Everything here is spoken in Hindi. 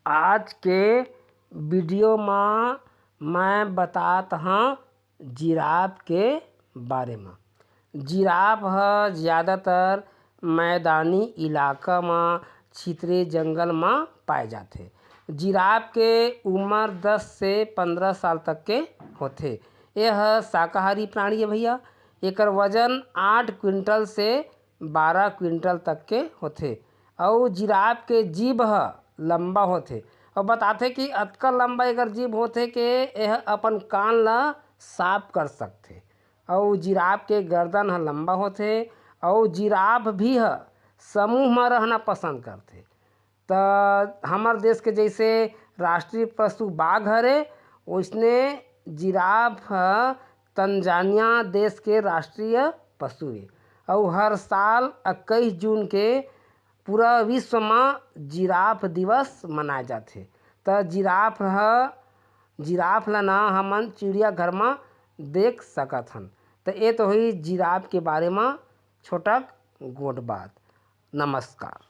आज के वीडियो में मैं बतात हूँ जिराफ के बारे में। जिराफ ज़्यादातर मैदानी इलाका में छितरे जंगल में पाए जाते। जिराफ के उम्र 10 से 15 साल तक के होते। यह शाकाहारी प्राणी है भैया। एकर वजन 8 क्विंटल से 12 क्विंटल तक के होते। और जिराफ के जीभ लंबा होते और बताते कि अतका लंबा एकर जीभ होते कि यह अपन कान ला साफ कर सकते। और जिराफ के गर्दन लंबा होते और जिराफ भी समूह में रहना पसंद करते। तो हमारे देश के जैसे राष्ट्रीय पशु बाघ हरे, उसने जिराफ तंजानिया देश के राष्ट्रीय पशु है। और हर साल 21 जून के पूरा विश्व में जिराफ दिवस मनाए जाते। तो जिराफ ला ना हमन चिड़ियाघर में देख सकत हन। तो ये तो हुई जिराफ के बारे में छोटा गोट बात। नमस्कार।